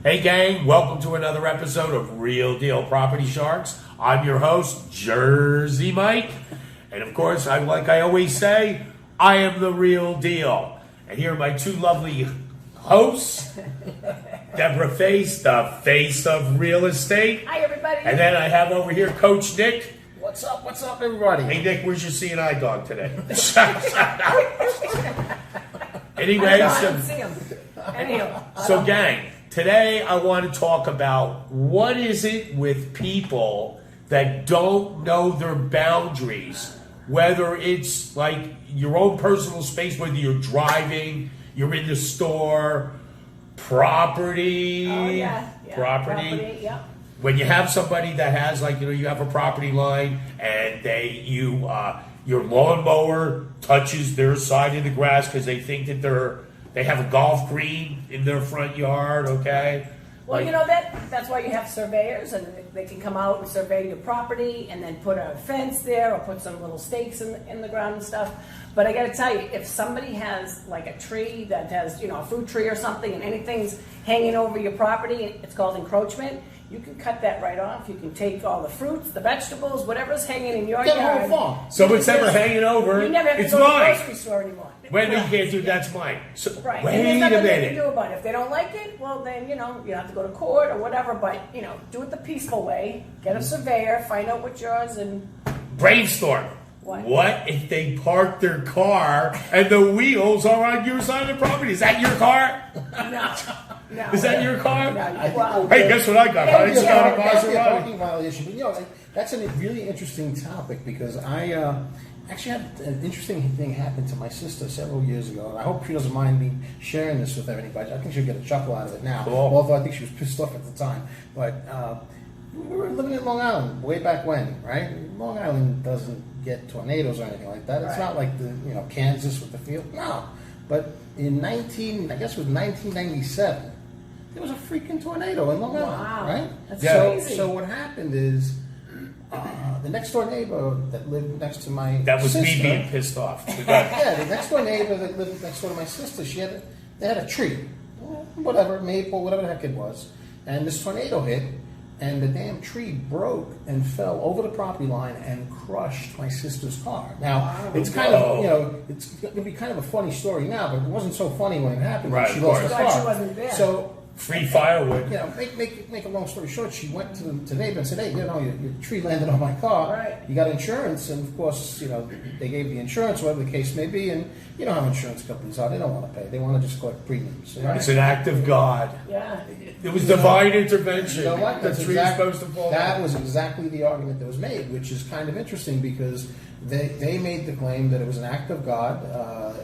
Hey gang, welcome to another episode of Real Deal Property Sharks. I'm your host, Jersey Mike. And of course, like I always say, I am the real deal. And here are my two lovely hosts, Deborah Face, the face of real estate. Hi, everybody. And then I have over here Coach Nick. What's up, everybody? Hey Nick, where's your seeing eye dog today? Anyway, I don't see him. Anyhow. So gang, today I want to talk about what is it with people that don't know their boundaries, whether it's like your own personal space, whether you're driving, you're in the store, property, Property, yeah. When you have somebody that has, like, you have a property line and your lawnmower touches their side of the grass because they think that they have a golf green in their front yard, okay? Well, that's why you have surveyors, and they can come out and survey your property and then put a fence there or put some little stakes in the ground and stuff. But I got to tell you, if somebody has like a tree that has, a fruit tree or something, and anything's hanging over your property, it's called encroachment. You can cut that right off. You can take all the fruits, the vegetables, whatever's hanging in your yard. So it's ever hanging over. You never have to it's go to the mine. grocery store anymore. When you can't do that's mine. So, Right. Wait And there's a nothing they can minute. do about it. If they don't like it, well then, you have to go to court or whatever, but, do it the peaceful way. Get a surveyor, find out what's yours, and Brainstorm. What if they park their car and the wheels are on your side of the property? Is that your car? no. Is that your car? Well, Hey, guess what I got? I just got a That's a Maserati. parking violation. But that's a really interesting topic because I actually had an interesting thing happen to my sister several years ago, and I hope she doesn't mind me sharing this with everybody. I think she'll get a chuckle out of it now, Cool. although I think she was pissed off at the time. But we were living in Long Island way back when, right? Long Island doesn't get tornadoes or anything like that. It's not like Kansas with the field. No. But in 1997, there was a freaking tornado in Long Island, Wow. right? That's crazy. So what happened is the next door neighbor that lived next to my That was sister, me being pissed off. yeah, the next door neighbor that lived next door to my sister, they had a tree, whatever, maple, whatever the heck it was, and this tornado hit, and the damn tree broke and fell over the property line and crushed my sister's car. Now, it's kind of, it's going to be kind of a funny story now, but it wasn't so funny when it happened. Right, She of lost her course. car. She wasn't there. So, Free firewood. make a long story short, she went to the neighbor and said, hey, your tree landed on my car. Right. You got insurance, and of course, they gave the insurance, whatever the case may be, and you know how insurance companies are. They don't want to pay. They want to just collect premiums. Right? It's an act of God. Yeah. It was divine intervention. You know what? The tree's supposed to fall That down. was exactly the argument that was made, which is kind of interesting because they made the claim that it was an act of God,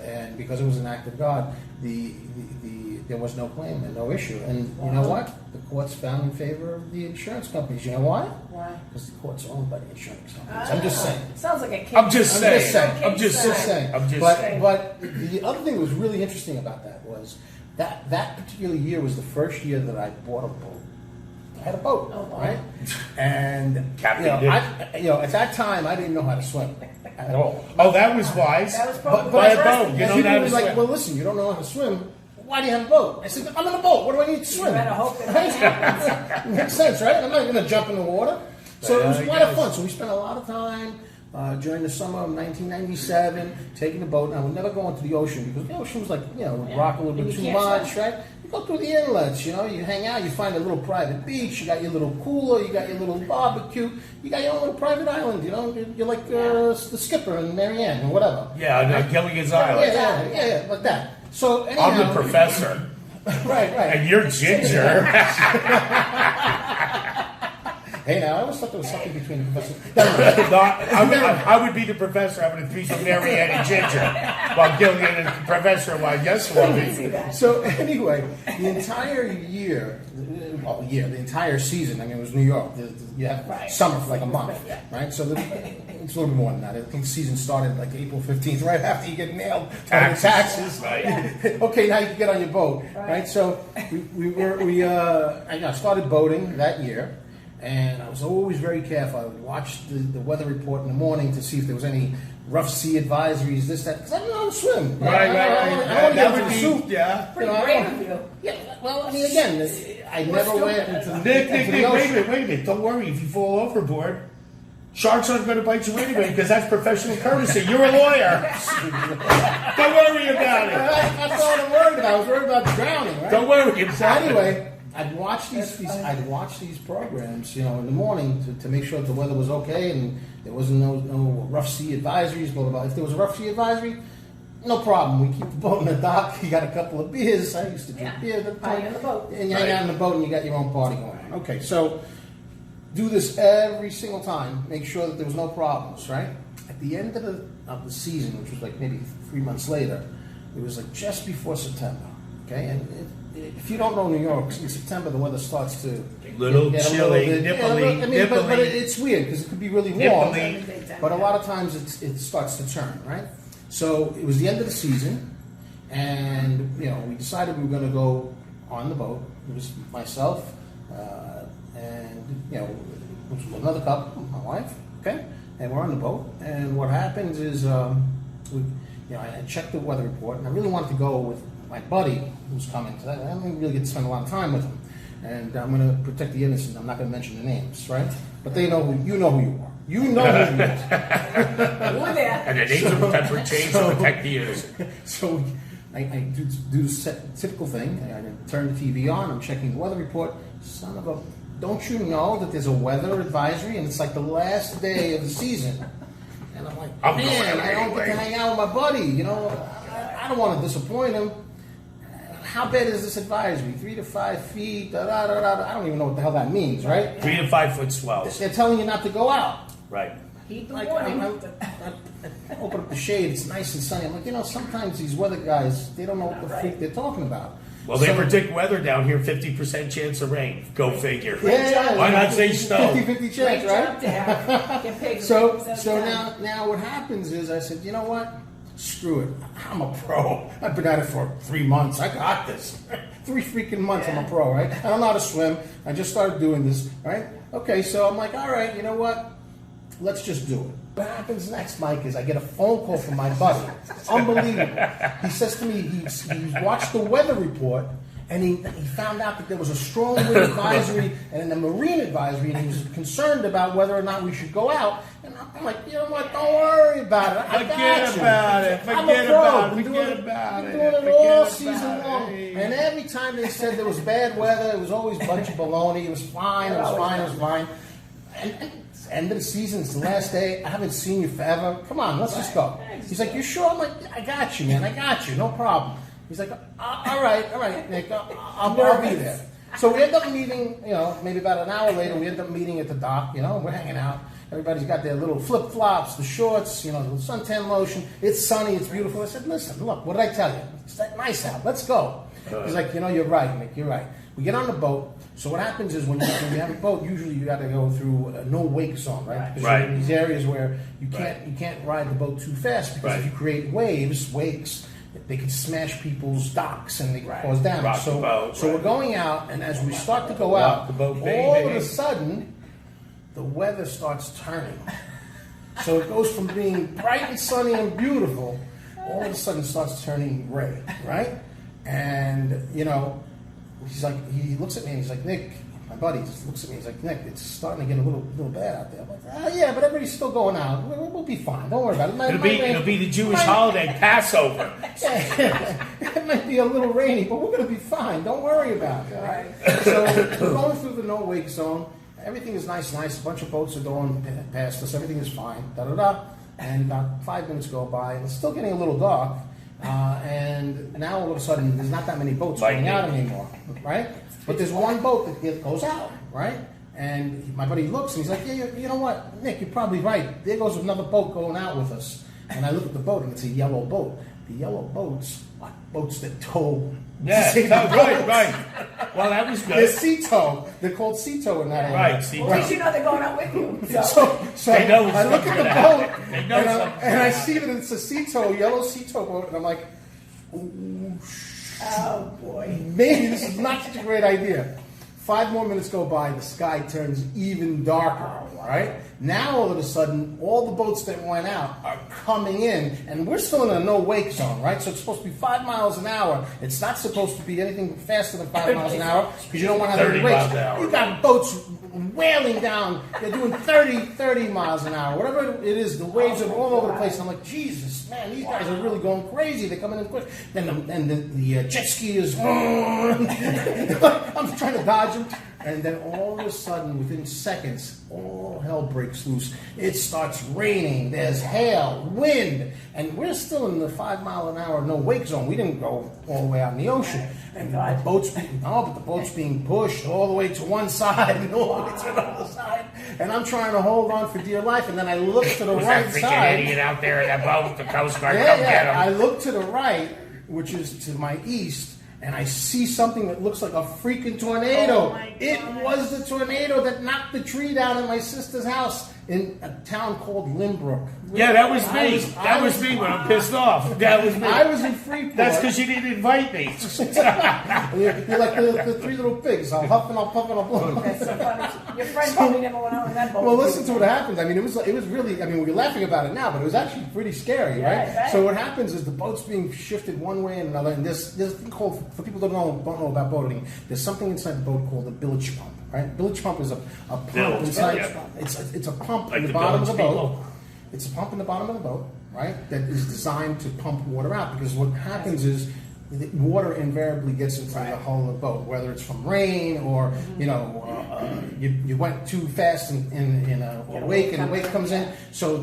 and because it was an act of God, there was no claim and no issue. And you know what? The courts found in favor of the insurance companies. You know why? Why? Because the courts are owned by the insurance companies. I'm just saying. Sounds like a kid. I'm just saying. I'm just saying. saying. But the other thing that was really interesting about that was that particular year was the first year that I bought a boat. I had a boat, right? And Captain at that time I didn't know how to swim at all. Oh, that was wise. That was probably Buy a the first boat. thing. You And know people how were to like, swim. well, listen, you don't know how to swim. Why do you have a boat? I said, I'm in a boat. What do I need to swim? You better hope that happens. Makes sense, right? I'm not going to jump in the water. So it was I a lot of guess. fun. So we spent a lot of time during the summer of 1997 taking the boat. And I would never go into the ocean because the ocean was like, would rock a little bit You too can't much, swim. right? You go through the inlets, you hang out, you find a little private beach, you got your little cooler, you got your little barbecue, you got your own little private island, you're like the skipper in Marianne or whatever. Yeah, Gilligan's Island. Yeah, like that. So anyhow, I'm the professor. Right. And you're Ginger. Hey, now I always thought there was something between the professor. I would be the professor having a piece of Marianne and Ginger, while Gilligan and the professor, well, I guess will be. So anyway, the entire year, the entire season. I mean, it was New York. You have summer for like a month, right? So it's a little more than that. I think the season started like April 15th, right after you get nailed on the taxes. Right. Okay, now you can get on your boat, right? So I started boating that year. And I was always very careful. I would watch the weather report in the morning to see if there was any rough sea advisories, this, that, because I don't know how to swim. Right. I don't want to That get would into the be, soup. yeah. Pretty I brave don't- of you. Yeah, well, I mean, again, I never went into the, Nick, into the wait a ocean. minute, wait a minute. Don't worry if you fall overboard. Sharks aren't going to bite you anyway because that's professional courtesy. You're a lawyer. Don't worry about it. That's all I'm worried about. I was worried about drowning, right? Don't worry. So anyway, I'd watch these programs, in the morning to make sure that the weather was okay and there wasn't no rough sea advisories, blah, blah, blah. If there was a rough sea advisory, no problem. We keep the boat in the dock. You got a couple of beers. I used to drink beer. Party on the boat. And you hang out on the boat and you got your own party going on. Okay, so do this every single time. Make sure that there was no problems, right? At the end of the season, which was like maybe 3 months later, it was like just before September, okay? And if you don't know New York, in September the weather starts to Little get chilly, bit- nipply, but nipply. it's weird because it could be really warm, Nipply. but a lot of times it starts to turn, right? So it was the end of the season, and we decided we were going to go on the boat. It was myself and another couple, my wife, okay, and we're on the boat. And what happens is, I checked the weather report, and I really wanted to go with my buddy who's coming. So I don't really get to spend a lot of time with him, and I'm going to protect the innocent. I'm not going to mention the names, right? But they know who you are. You know who you are. We're there. And the names of the temper change to protect the innocent. So I do the typical thing. I turn the TV on. I'm checking the weather report. Son of a... Don't you know that there's a weather advisory and it's like the last day of the season? And I'm like, I'm going man, I don't get to anyway. hang out with my buddy. I don't want to disappoint him. How bad is this advisory? 3 to 5 feet. Da, da, da, da. I don't even know what the hell that means, right? 3 to 5 foot swells. They're telling you not to go out. Right. Heed the Like, warning. I open up the shade, it's nice and sunny. I'm like, sometimes these weather guys, they don't know what the freak they're talking about. Well, they So- predict weather down here, 50% chance of rain. Go figure. Yeah. Why not say snow? 50-50 Great chance, job right? to have. Get paid for So 50% of so the time. now what happens is I said, you know what? Screw it. I'm a pro. I've been at it for 3 months. I got this. 3 freaking months I'm a pro, right? I don't know how to swim. I just started doing this, right? Okay, so I'm like, all right, you know what? Let's just do it. What happens next, Mike, is I get a phone call from my buddy. It's unbelievable. He says to me, he's watched the weather report, and he found out that there was a strong wind advisory and a marine advisory, and he was concerned about whether or not we should go out. And I'm like, you know what? Don't worry about it. I got Forget you. about it. I'm Forget a pro. about it. We're Forget doing about we're it. doing it Forget all about season it. long. And every time they said there was bad weather, it was always a bunch of baloney. It was fine. It was fine. It was fine. And end of the season, it's the last day. I haven't seen you forever. Come on, let's just go. He's like, you sure? I'm like, I got you, man. I got you. No problem. He's like, all right, Nick. I'll be there. So we end up meeting, maybe about an hour later, we end up meeting at the dock, we're hanging out. Everybody's got their little flip-flops, the shorts, the suntan lotion. It's sunny, it's beautiful. I said, listen, look, what did I tell you? It's that nice out. Let's go. He's like, you're right, Nick, you're right. We get on the boat. So what happens is when you have a boat, usually you got to go through a no wake zone, right? Because Right. you're in these areas where you can't ride the boat too fast because Right. if you create wakes, they can smash people's docks and they can cause damage. Rock the boat, So right. we're going out, and as we start to go Rock out, the boat, all of baby. a sudden, the weather starts turning. So it goes from being bright and sunny and beautiful, all of a sudden starts turning gray, right? And, he's like, he looks at me and he's like, Nick, my buddy just looks at me, he's like, Nick, it's starting to get a little bad out there. I'm like, yeah, but everybody's still going out. We'll be fine. Don't worry about it. It'll be the Jewish holiday, Passover. It might be a little rainy, but we're going to be fine. Don't worry about it. All right? So we're going through the no wake zone. Everything is nice. A bunch of boats are going past us. Everything is fine. And about 5 minutes go by, and it's still getting a little dark. And now all of a sudden, there's not that many boats going out anymore, right? But there's one boat that goes out, right? And my buddy looks and he's like, yeah, you know what, Nick, you're probably right. There goes another boat going out with us. And I look at the boat and it's a yellow boat. The yellow boats are boats that tow. Yeah, right. Well, that was They're good. sea tow. They're called sea tow in that area. Right, sea Well, at least you know they're going out with you. So They know I look at the something. boat They know and, something. and I see that it's a sea tow, yellow sea tow boat, and I'm like, Oh boy. maybe this is not such a great idea. 5 more minutes go by, the sky turns even darker, right? Now, all of a sudden, all the boats that went out are coming in, and we're still in a no-wake zone, right? So it's supposed to be 5 miles an hour. It's not supposed to be anything faster than 5 miles an hour, because you don't want to have 30 any wakes. miles an hour. You got boats wailing down. They're doing 30 miles an hour. Whatever it is, the waves are all over the place. And I'm like, Jesus, man, these guys are really going crazy. They're coming in quick. Then the jet ski is... I'm trying to dodge them. And then all of a sudden, within seconds, all hell breaks loose. It starts raining. There's hail, wind, and we're still in the 5 mile an hour no wake zone. We didn't go all the way out in the ocean. And the boat's being pushed all the way to one side and all the way to the other side. And I'm trying to hold on for dear life. And then I look to the Was right that freaking side. idiot out there in that boat? The Coast Guard, Yeah, come get him. I look to the right, which is to my east, and I see something that looks like a freaking tornado. Oh my It God. was the tornado that knocked the tree down in my sister's house in a town called Limbrook. Yeah, that was me. I That was was- me when I'm pissed off. That was me. I was in Freeport. That's because you didn't invite me. You're like the 3 little pigs. I'll huff and I'll puff and I'll blow. That's so funny. Your friend probably never went out in that boat. Well, listen to what happened. I mean, it was really. I mean, we're laughing about it now, but it was actually pretty scary, Yeah, right? I bet. So what happens is the boat's being shifted one way and another, and there's a thing called, for people that don't know about boating, there's something inside the boat called a bilge pump, right? Bilge pump is a pump Bilge, inside. yeah. It's a pump Like in the the bottom of the bilge boat. people. It's a pump in the bottom of the boat, right? That is designed to pump water out, because what happens is the water invariably gets into the hull of the boat, whether it's from rain or you went too fast in a wake and the wake comes in. So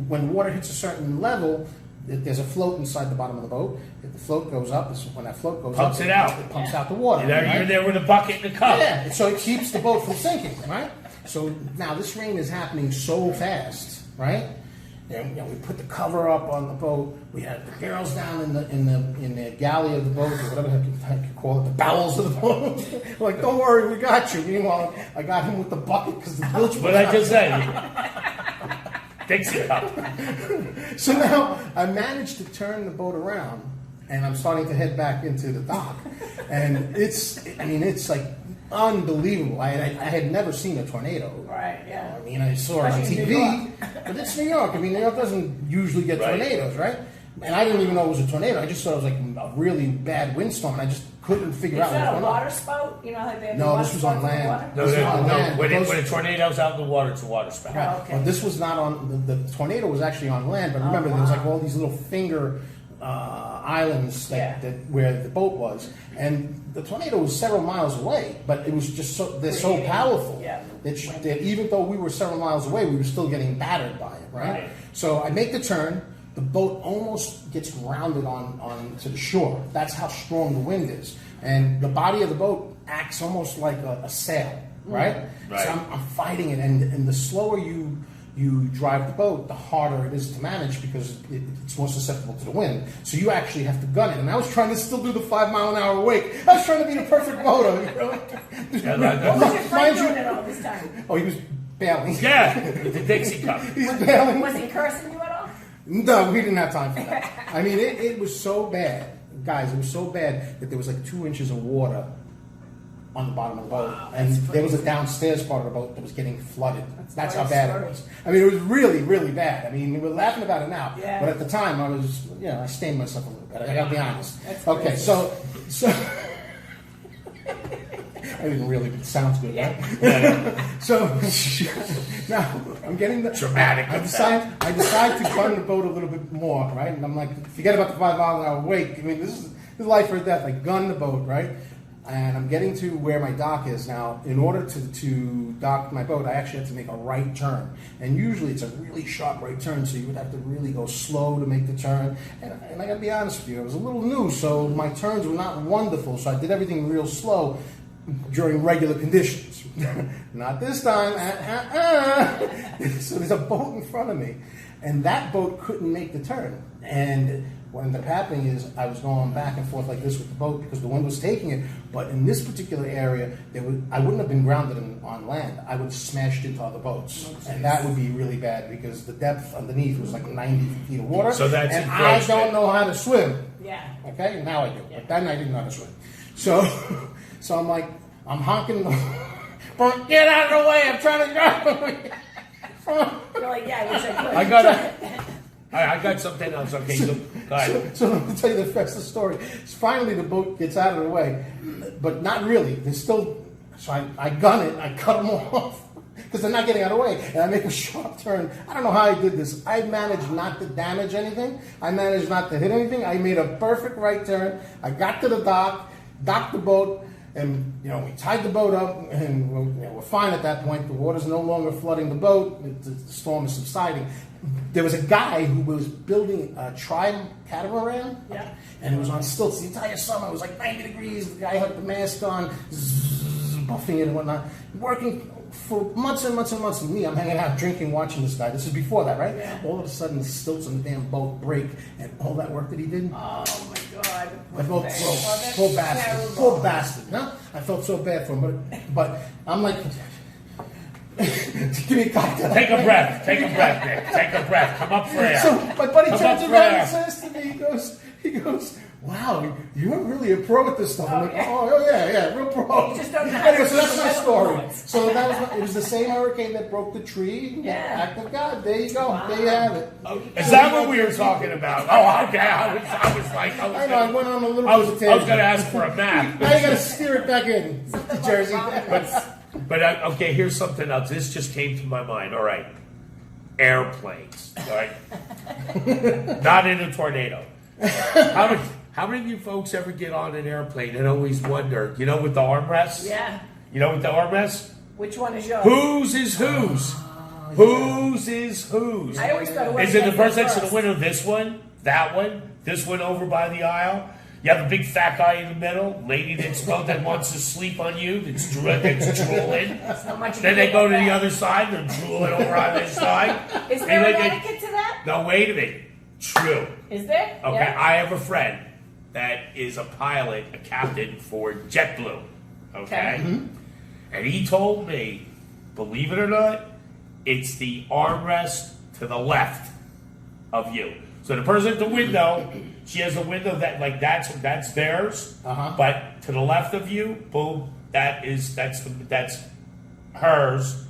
when water hits a certain level, there's a float inside the bottom of the boat. If the float goes up, when that float goes Pumps up, it out. It pumps out the water. You're right? there with a bucket and a cup. Yeah, so it keeps the boat from sinking, right? So now this rain is happening so fast, right? And we put the cover up on the boat. We had the girls down in the galley of the boat, or whatever I could call it, the bowels of the boat. We're like, don't worry, we got you. Meanwhile, I got him with the bucket because the bilge. What I just said. Dixie cup. So now I managed to turn the boat around, and I'm starting to head back into the dock. And it's like unbelievable. I had never seen a tornado. Right, yeah. I mean, I saw it on Especially in TV, New York. but it's New York. I mean, New York doesn't usually get Right. tornadoes, right? And I didn't even know it was a tornado. I just thought it was like a really bad windstorm, and I just couldn't figure Is out what was that a going on. water spout? You know how they have the No, water this was on spouts in the land. water? No, This is on no. land. When Those- a tornado's out in the water, it's a water spout. Right. okay. Well, this was not on the tornado was actually on land, but remember there was like all these little finger islands where the boat was, and the tornado was several miles away, but it was just they're so Creating- powerful yeah. that even though we were several miles away, we were still getting battered by it, right? Right. So I make the turn. The boat almost gets grounded on to the shore. That's how strong the wind is, and the body of the boat acts almost like a sail, right? Right. So I'm fighting it, and the slower you drive the boat, the harder it is to manage because it's more susceptible to the wind. So you actually have to gun it. And I was trying to still do the 5 mile an hour wake. I was trying to be the perfect boater. You know? Yeah, What was your friend Mind you- doing it all this time? Oh, he was bailing. Yeah, with the Dixie cup. He's bailing. Was he cursing you at all? No, we didn't have time for that. I mean, it was so bad, guys. It was so bad that there was like 2 inches of water on the bottom of the boat, and there was a downstairs part of the boat that was getting flooded. That's how bad it was. I mean, it was really, really bad. I mean, we're laughing about it now, Yeah. but at the time, I was, I stained myself a little bit. I gotta be honest. That's Okay, crazy. so. I didn't really, but it sounds good, right? Yeah. So now I'm getting the Dramatic I decide to gun the boat a little bit more, right? And I'm like, forget about the 5 mile an hour wake. I mean, this is life or death. I gun the boat, right? And I'm getting to where my dock is now. In order to dock my boat, I actually had to make a right turn. And usually it's a really sharp right turn, so you would have to really go slow to make the turn. And I gotta be honest with you, I was a little new, so my turns were not wonderful. So I did everything real slow during regular conditions. Not this time. So there's a boat in front of me, and that boat couldn't make the turn. And what ended up happening is I was going back and forth like this with the boat because the wind was taking it. But in this particular area, I wouldn't have been grounded on land. I would have smashed into other boats, and that would be really bad because the depth underneath was like 90 feet of water. So that's and I encroachment. don't know how to swim. Yeah. Okay, now I do. Yeah. But then I didn't know how to swim. So, so I'm like, I'm honking. Get out of the way! I'm trying to drive. You're like, yeah, I wish I could. I got something else. Okay, so go ahead. So let me tell you the rest of the story. Finally, the boat gets out of the way, but not really. There's still. So I gun it. I cut them off because they're not getting out of the way, and I make a sharp turn. I don't know how I did this. I managed not to damage anything. I managed not to hit anything. I made a perfect right turn. I got to the docked the boat. And, we tied the boat up, and we're fine at that point. The water's no longer flooding the boat. The storm is subsiding. There was a guy who was building a tri-catamaran, Yeah. and it was on stilts the entire summer. It was like 90 degrees. The guy had the mask on, buffing it and whatnot, working for months and months and months. And me, I'm hanging out, drinking, watching this guy. This is before that, right? Yeah. All of a sudden, the stilts on the damn boat break, and all that work that he did. Oh my God. I felt That's poor bastard. terrible. Poor bastard. Huh? I felt so bad for him, but I'm like, give me a cocktail. Take a breath. Take a breath, Nick. Take a breath. Come up for air. So my buddy Come turns up for around air. and says to me, he goes, wow, you're really a pro at this stuff. I'm like, yeah. Oh, yeah, real pro. You just don't know how to Anyway, so that's use my the story. weapons. So it was the same hurricane that broke the tree. Yeah. Act of God. There you go. Wow. There you have it. Is that what we were talking about? Oh, okay. I I know, I went on a little I bit was of going tangent. to ask for a map. Now you got to steer it back in to Jersey. But okay, here's something else. This just came to my mind. All right, airplanes. All right, not in a tornado. How many of you folks ever get on an airplane and always wonder? With the armrests. Yeah. With the armrests. Which one is yours? Whose is whose? Whose is whose? I always thought it was Is it the person next to first. the window? This one? That one? This one over by the aisle? You have a big fat guy in the middle, lady that wants to sleep on you, that's drooling. Not much Then they go to the that. other side, they're drooling over on this side. Is And there like an they- etiquette to that? No, wait a minute. True. Is there? Okay, Yeah. I have a friend that is a pilot, a captain for JetBlue. Okay? Okay. And he told me, believe it or not, it's the armrest to the left of you. So the person at the window, she has a window that's theirs. Uh-huh. But to the left of you, boom, that's hers.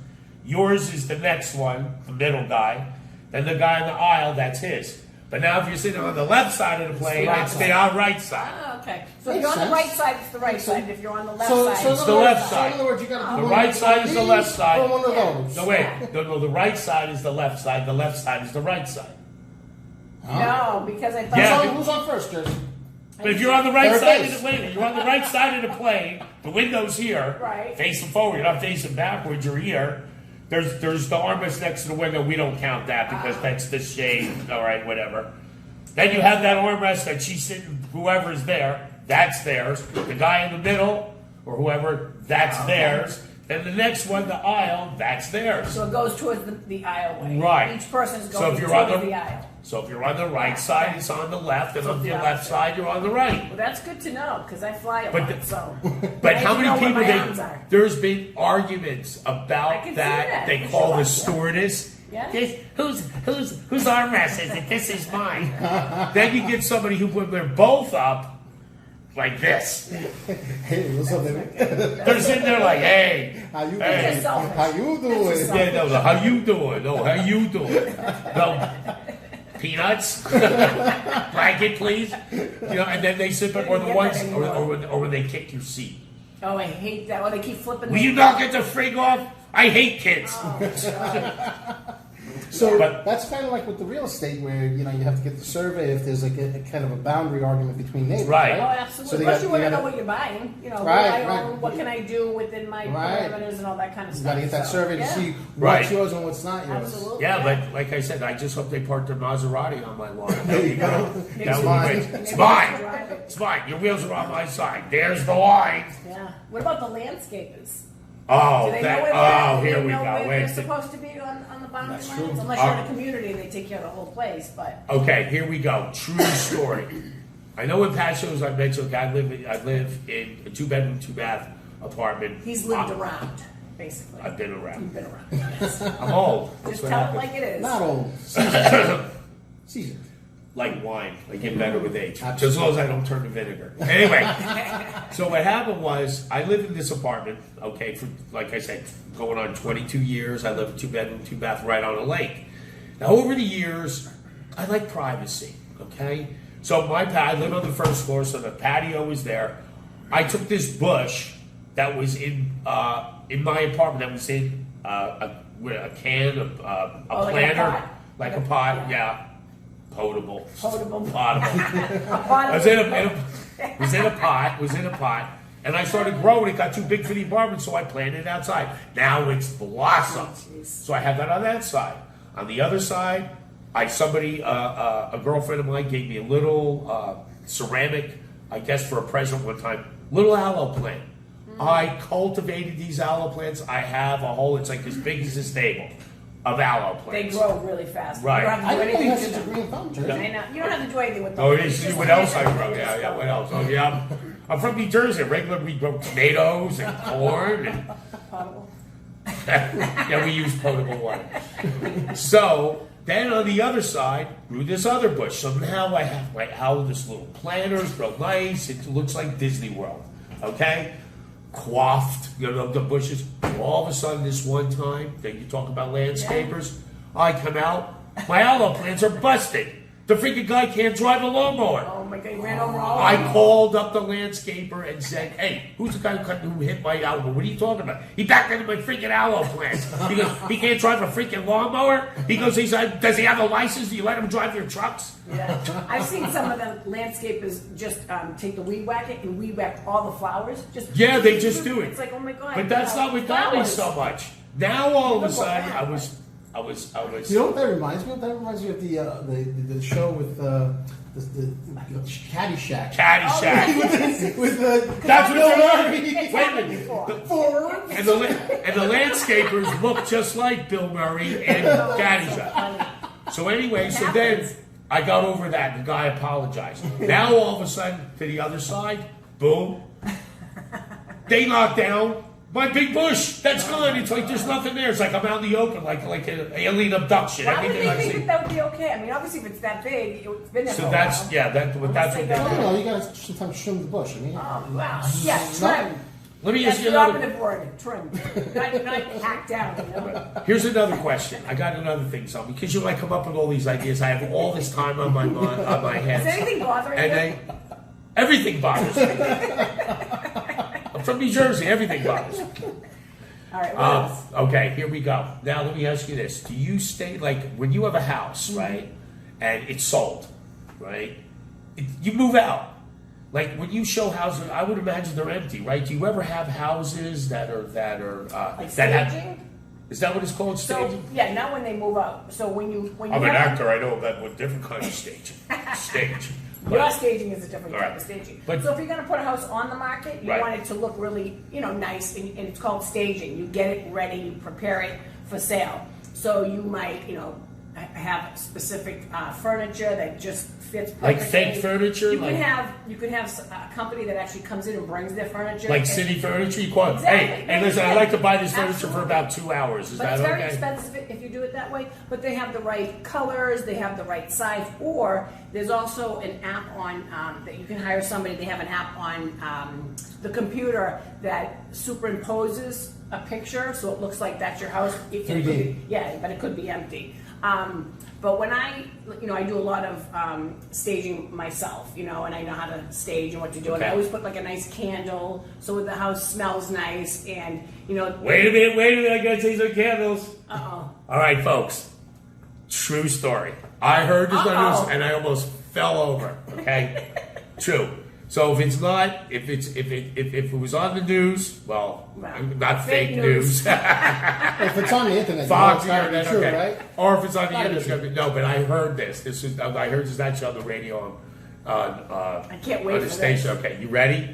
Yours is the next one, the middle guy. Then the guy in the aisle, that's his. But now if you're sitting on the left side of the plane, right it's side. the right side. Oh, okay. So if Makes you're on the sense. right side, it's the right side. If you're on the left So side, in It's other the words- left so side. in other words, you got to The do right one side of is the these left side. or one of those. No, wait. No, the right side is the left side. The left side is the right side. no, because I thought. Yeah. Who's on first, Jersey? But if you're on the right Third side base. of the plane, you're on the right side of the plane, the window's here, Right. facing forward, you're not facing backwards, you're here. There's the armrest next to the window. We don't count that because that's the shade. All right, whatever. Then you have that armrest that she's sitting, whoever's there, that's theirs. The guy in the middle, or whoever, that's theirs. And the next one, the aisle, that's theirs. So it goes towards the aisle way. Right. Each person's So going if you're on towards the- the aisle. So if you're on the right side, it's on the left, and on the left side, you're on the right. Well, that's good to know because I fly a But lot. the- So. But I how need to many know people? where my arms are. There's been arguments I about can see that. that. They For call sure. the stewardess. Yeah. Whose armrest is it? This is mine. Then you get somebody who put them both up like this. Hey, what's up, baby? They're sitting there like, hey, How you Hey. doing? Selfish. How you doing? That's just yeah, no, how you doing? No, how you doing? No, peanuts, blanket, please. And then they sit back, or the ones, or when they kick your seat. Oh, I hate that. When they keep flipping. Will you knock it the frig off? I hate kids. So But- that's kind of like with the real estate, where you have to get the survey if there's like a kind of a boundary argument between neighbors. Right. Oh, Right. absolutely. So they Plus, got- you want they to know gotta- what you're buying. What Right, I right. own, what can I do within my Right. parameters and all that kind of You stuff. got to get that So, survey to yeah. see Right. what's yours and what's not yours. Absolutely. Yeah, but like I said, I just hope they park their Maserati on my lawn. There you go. That would be mine. great. It's mine. It's mine. Your wheels are on my side. There's the line. Yeah. What about the landscapers? Oh, Do they know that. where Oh, do here they we know go. where Wait. they're supposed to be on the boundary That's lines? true. Unless you're in a community and they take care of the whole place. But Okay, here we go. True story. I know in past shows I mentioned I live in a 2-bedroom, 2-bath apartment. he's lived I'm- around, basically. I've been around. You've been around. Yes. I'm old. That's Just what tell it happens. like it is. Not old. Seasoned. Seasoned. like wine. I get better with age. Just as long as I don't turn to vinegar. Anyway, so what happened was I lived in this apartment, okay, for, like I said, going on 22 years. I live in 2-bedroom, 2-bath right on a lake. Now, over the years, I like privacy, okay? So I live on the first floor, so the patio was there. I took this bush that was in my apartment that was in a can, a planter, like a pot, yeah. Potable. Potable. I was in a pot, and I started growing. It got too big for the apartment, so I planted it outside. Now it's blossomed. So I have that on that side. On the other side, a girlfriend of mine gave me a little ceramic, I guess for a present one time, little aloe plant. I cultivated these aloe plants. I have a whole, it's like as big as this table of aloe They plants. grow really fast. Right. You don't have I to do didn't know you anything had to such a them. green thumb, Jersey. I know. You don't have to do anything with them. Oh, It's see just what else I planted grow? and Yeah, just what else? Oh, yeah. I'm from New Jersey. Regularly, we grow tomatoes and corn, and potable. yeah, we use potable water. So then on the other side grew this other bush. So now I have this little planters, real nice. It looks like Disney World. Okay, coiffed. The bushes. All of a sudden, this one time that you talk about landscapers, I come out. My aloe plants are busted. The freaking guy can't drive a lawnmower. Oh my God, you ran over all I of them. called up the landscaper and said, "Hey, who's the guy who hit my aloe? What are you talking about?" He backed into my freaking aloe plants. He goes, "He can't drive a freaking lawnmower." He goes, "Does he have a license? Do you let him drive your trucks?" Yeah. I've seen some of the landscapers just take the weed whacker and weed whack all the flowers. Yeah, they just do it. It's like, oh my God. But that's not what got me so much. Now all of a sudden, I was. You know what that reminds me of? That reminds me of the show with the Caddyshack. Caddyshack. with That's what Bill they're Murray. It's happened before. Forward. And the landscapers look just like Bill Murray and Caddyshack. So anyway, so then I got over that. The guy apologized. Now all of a sudden, to the other side, boom, they knocked down my big bush. That's gone. It's like there's nothing there. It's like I'm out in the open, like an alien abduction. Why would Everything I they see. think that would be okay? I mean, obviously, if it's that big, it's been there for So a that's while. that's what they go- do. No, you gotta sometimes trim the bush. I mean, Oh, wow. Yeah, trim. Let me That's ask you the another. operative word, trim. Not hacked down. You know? Here's another question. I got another thing, so because I come up with all these ideas, I have all this time on my mind, on my Is head, anything bothering and you? everything bothers me. I'm from New Jersey. Everything bothers me. All right, what else? Okay, here we go. Now let me ask you this: do you stay like when you have a house, right, and it's sold, right? You move out. Like when you show houses, I would imagine they're empty, right? Do you ever have houses that are Like that have? staging? Is that what it's called, So, staging? yeah, not when they move out. So when you I'm an have- actor. I know about what different kind of staging. Stage. Your But- staging is a different All type right. of staging. But- So if you're going to put a house on the market, you Right. want it to look really, nice, and it's called staging. You get it ready, you prepare it for sale. So you might, have specific furniture that just fits Like perfectly. fake furniture? You Like- can have a company that actually comes in and brings their furniture. Like and- city furniture, you call it. Exactly. Hey, listen, I'd like to buy this furniture for Absolutely. about 2 hours. Is But that it's very okay? expensive if you do it that way. But they have the right colors, they have the right size, or there's also an app on that you can hire somebody. They have an app on the computer that superimposes a picture, so it looks like that's your house. It could 3D. be- yeah, but it could be empty. But when I do a lot of staging myself, and I know how to stage and what to do. And I Okay. always put like a nice candle so the house smells nice, and Wait a minute, I gotta take some candles. Uh-oh. All right, folks. True story. I heard this on the Uh-oh. news and I almost fell over. Okay? True. So if it's not, if it was on the news, well, Wow. not Fake fake news. news. if it's on the internet, Fox you know it's Internet, gotta be true, okay. right? Or if it's on the Gotta be internet, true. no. But I heard this. I heard this actually on the radio I can't wait on the for station. this. Okay, you ready?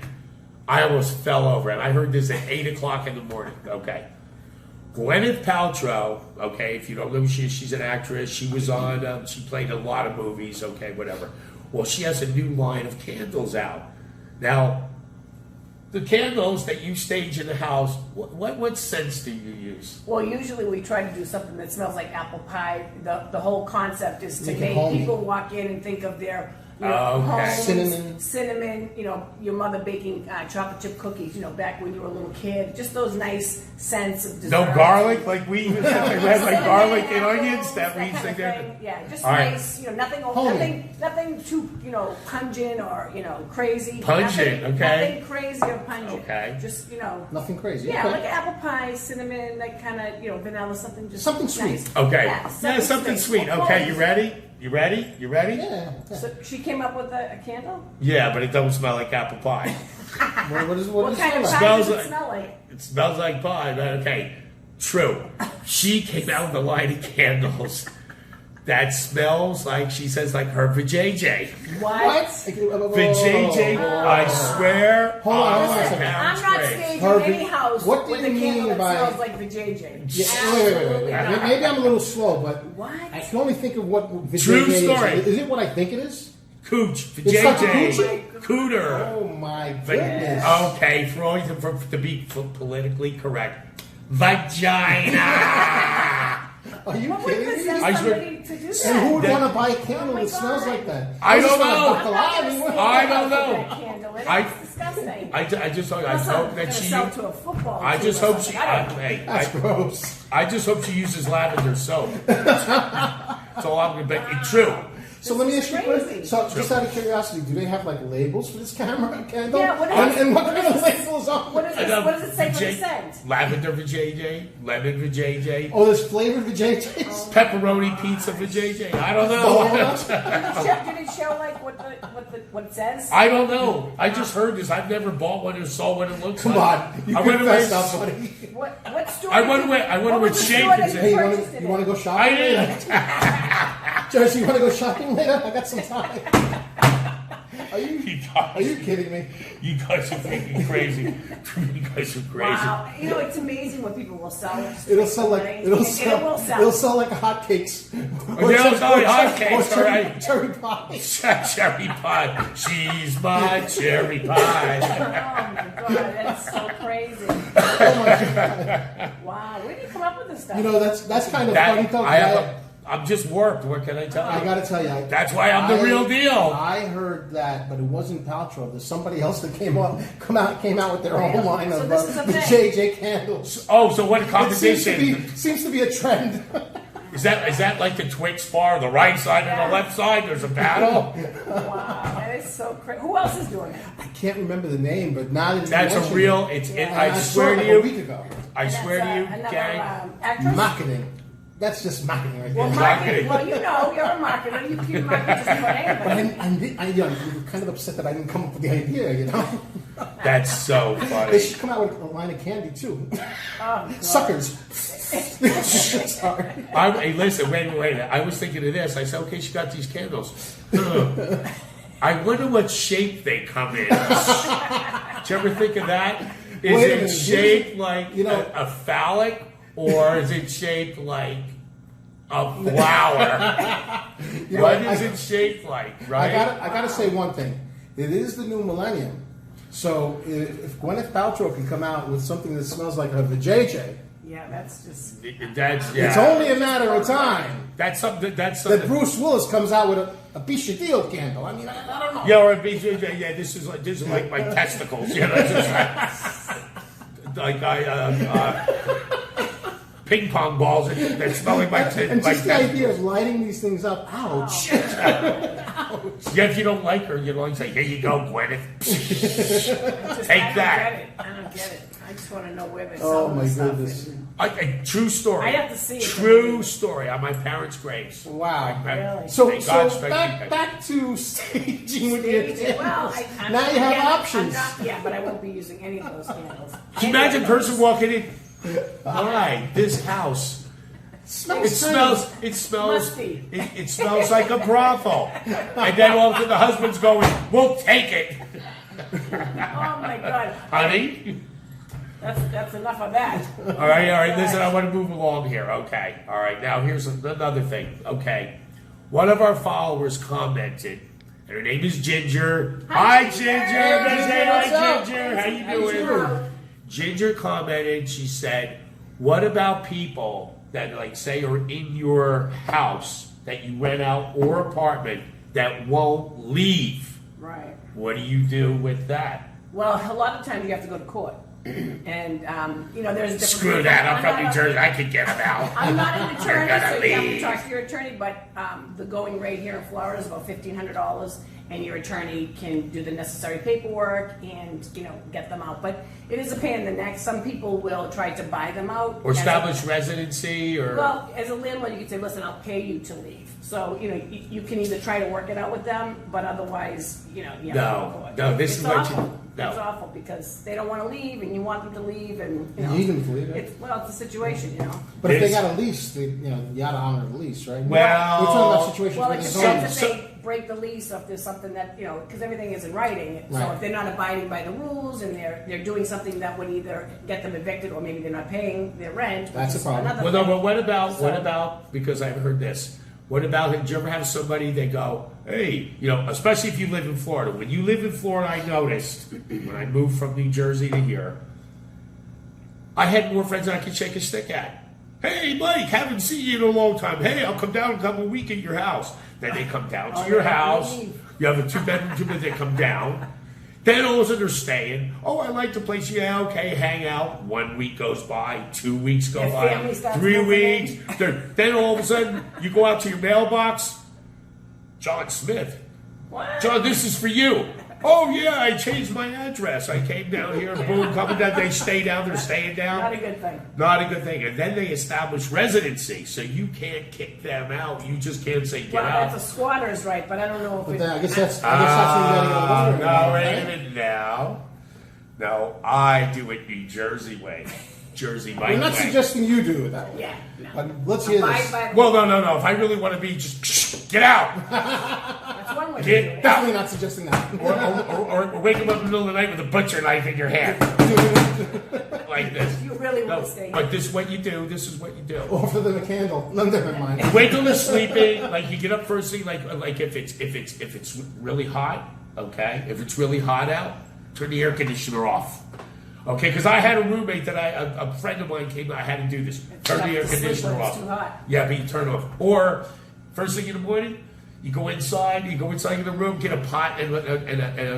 I almost fell over, and I heard this at 8:00 in the morning. Okay, Gwyneth Paltrow. Okay, if you don't know, she's an actress. She was on. She played a lot of movies. Okay, whatever. Well, she has a new line of candles out now. the candles that you stage in the house, what scents do you use? Well, usually we try to do something that smells like apple pie. The whole concept is to Make it make homey. people walk in and think of their Okay. homes, cinnamon, your mother baking chocolate chip cookies, back when you were a little kid. Just those nice scents of dessert. No garlic, like we had like Cinnamon, garlic and apples, onions that we kind used of to get. thing. Yeah, just All right. nice, nothing, Homey. nothing too, pungent or, Pungent, crazy. Nothing, okay. Nothing crazy or pungent. Okay. Just, Nothing crazy. yeah, Okay. like apple pie, cinnamon, that kind of, vanilla, something just Something sweet. nice. Okay. Yeah, Something sweet. Well, Okay, you ready? You ready? You ready? Yeah. So she came up with a candle? Yeah, but it don't smell like apple pie. What What kind of like? pie Smells does it like- smell like? It smells like pie, but okay. True. She came out with a line of candles that smells like, she says, like her vajayjay. What? Vajayjay, I swear. Hold on, hold on a my second. parents' I'm not grave. staging Harvey, any house what do with you a candle mean that by- smells like the JJ. Yeah, Absolutely wait. not. Maybe I'm a little slow, but What? I can only think of what True Vijay story. is. Is it what I think it is? Cooch, It's like a vajayjay, coochie? cooter. Oh my goodness. Okay, to be politically correct, vagina. Are you What would kidding me? possess I swear- somebody to do that? And who would That- want to buy a candle Oh my that smells God. like that? I just don't wanna know. buck the lie. I mean, what- I don't know. That candle. I- It's disgusting. I just hope That's that gonna she. sell to a football I team just or hope something. she. I don't know. Hey, That's gross. I just hope she uses lavender soap. That's all I'm gonna bet. It's true. So let me ask you a question. Crazy. So just out of curiosity, do they have like labels for this camera candle? Yeah, what is and, it? and what What kind is of it? labels on? What does it say for the scent? Lavender vajayjay, lemon vajayjay, Oh, there's flavored vajayjays. pepperoni pizza vajayjay. I don't The know. whole lot? Did it show like what it says? I don't know. I just heard this. I've never bought one or saw what it looks Come like. on, you I went away. confessed up, buddy. What store? I wonder what was the shape store it's that in. Hey, purchased it you want to in? go shopping? I later? didn't. Jersey, you want to go shopping later? I got some time. Are you Are you kidding me? You guys are freaking crazy. You guys are crazy. Wow, it's amazing what people will sell. It'll sell like And it will sell. like hotcakes. They'll sell like hotcakes, all right. Cherry pie. Cherry pie. She's my cherry pie. Oh my god, that's so crazy. Oh my god. Wow, where do you come up with this stuff? That's kind of funny That, though. I'm just worked. What can I tell you? I gotta tell you, That's why I'm the real deal. I heard that, but it wasn't Paltrow. There's somebody else that came out with their own line So of this is a the thing. JJ candles. Oh, so what It competition? seems to be a trend. Is that like the Twix bar, the right side and the left side? There's a battle. Wow, that is so crazy. Who else is doing it? I can't remember the name, but now that you That's a mention real. it, I saw swear it to like a week you. ago. I And swear to that's, you, another, gang. actress? Marketing. That's just marketing right Well, there. Marketing. well, you're a marketer. You can market just about But anybody. I'm kind of upset that I didn't come up with the idea, That's so They funny. should come out with a line of candy, too. Oh, God. Suckers. Sorry. Hey, listen, wait. I was thinking of this. I said, okay, she got these candles. I wonder what shape they come in. Did you ever think of that? Is Wait a it minute, shaped like you know- a phallic, or is it shaped like a flower? know, What I- is it shaped like? Right? I gotta say one thing. It is the new millennium. So if Gwyneth Paltrow can come out with something that smells like her vajayjay, Yeah, that's just. That's yeah. it's only a matter of time That's something. That's that something. Bruce Willis comes out with a Bishadil candle. I mean, I don't know. Yeah, or a BJJ. Yeah, this is like my testicles. Yeah, that's just like ping pong balls that smell like my And my just the idea of lighting these things up, ouch. Yeah, if you don't like her, you don't say, "Here you go, Gwyneth." Take that. I don't get it. I just want to know where they're Oh selling my this stuff. goodness. A true story. I have to see it. True story on my parents' graves. Wow. Really? So, Thank God, so thank back to staging with Staging. your Well, candles. I'm Now not- you have yeah, I'm options. not- yeah, but I won't be using any of those candles. Can you imagine a person walking in? Hi, this house. It smells. It smells. Musty. It smells like a brothel. And then all of a sudden the husband's going, "We'll take it, Oh my God. honey." That's enough of that. All right. Listen, I want to move along here. Okay. All right. Now here's another thing. Okay. One of our followers commented, and her name is Ginger. Hi, Ginger. Everybody say What's hi, up? Ginger. How you How you doing? doing? Ginger commented. She said, "What about people that, like, say, are in your house that you rent out or apartment that won't leave? Right. What do you do with that?" Well, a lot of times you have to go to court. And, you know, there's different. Screw that. I'm from New Jersey. I could get them out. I'm not an They're attorney, gonna so you have to leave. talk to your attorney, but the going rate here in Florida is about $1,500, and your attorney can do the necessary paperwork and, you know, get them out. But it is a pain in the neck. Some people will try to buy them out. Or as a- establish residency, or Well, as a landlord, you can say, listen, I'll pay you to leave. So, you know, you can either try to work it out with them, but otherwise, you know, you have to go to court. No, this It's is what awful. you- no. It's awful because they don't want to leave and you want them to leave and, you know. You need them to leave, yeah. It's a situation, you know. But if they It's- got a lease, they, you know, you gotta honor the lease, right? Well- we're talking about situations Well, where it there's depends no if lease. they break the lease, or if there's something that, you know, because everything is in writing. So Right. if they're not abiding by the rules and they're doing something that would either get them evicted or maybe they're not paying their rent. That's which a problem. is another Well, no, thing. but what about, So- because I've heard this, what about, did you ever have somebody that go, hey, you know, especially if you live in Florida. When you live in Florida, I noticed, when I moved from New Jersey to here, I had more friends than I could shake a stick at. Hey, Mike, haven't seen you in a long time. Hey, I'll come down and come a week at your house. Then they come down to Oh, your they house. leave. You have a 2-bedroom, 2-bed, they come down. Then all of a sudden they're staying. Oh, I like the place. Yeah, okay, hang out. 1 week goes by, 2 weeks go Their by, family starts 3 moving in. weeks. Then all of a sudden you go out to your mailbox. John Smith. What? John, this is for you. Oh yeah, I changed my address. I came down here, boom, coming down. They stay down. They're staying down. Not a good thing. Not a good thing. And then they establish residency, so you can't kick them out. You just can't say get Well, out. that's a squatter's right, but I don't know if But it. then I guess that's when you gotta go lawyer. No, wait a right? minute now. No, I do it New Jersey way. Jersey Mike We're not way. suggesting you do it that way. Yeah, no. But let's hear Abide this. by the- Well, no. If I really want to be, just get out. That's one way to do Get it. Definitely not suggesting that. Or wake them up in the middle of the night with a butcher knife in your hand. Like this. You really No, want to stay. but this is what you do. This is what you do. Offer them a candle. No, never mind. Wait till they're sleeping. Like you get up first thing. Like if it's really hot. Okay, if it's really hot out, turn the air conditioner off. Okay, because I had a roommate that a friend of mine came. I had to do this. Turn the air tough to sleep conditioner when it's off. too hot. Yeah, but you turn it off. Or first thing in the morning, you go inside. You go inside in the room, get a pot and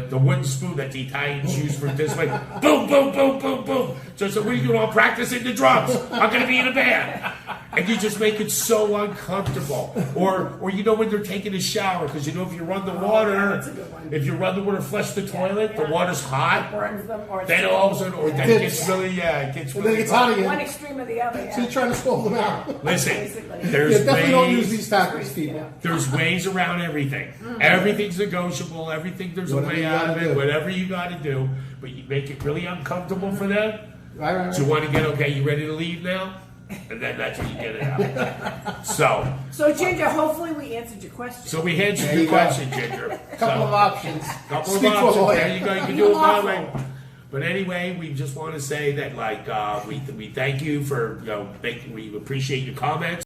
the wooden spoon that the Italians use for this way. Boom, boom, boom, boom, boom. So what are you doing? I'm practicing the drums. I'm going to be in a band. And you just make it so uncomfortable. Or you know when they're taking a shower, because you know if you run the water, that's a good one. if you run the water, flush the toilet, the yeah. water's hot. Burns them, or Then all of a sudden, or then it gets really, it gets And really then it gets hot hot. one again. extreme or the other. So Yeah. you're trying to stall them out. Listen, Basically. there's Yeah, definitely don't use ways. these tactics, people. There's ways around everything. Everything's negotiable. Everything, there's Whatever a way you out of gotta it. do. Whatever you got to do, but you make it really uncomfortable for them. Right. So you want to get okay. You ready to leave now? And then that's when you get it out. So Ginger, hopefully we answered your question. we answered There your you go. question, Ginger. Couple of options. Couple of Speak to a options. lawyer. There you go. You can do it my way. But anyway, we just want to say that we thank you for we appreciate your comments.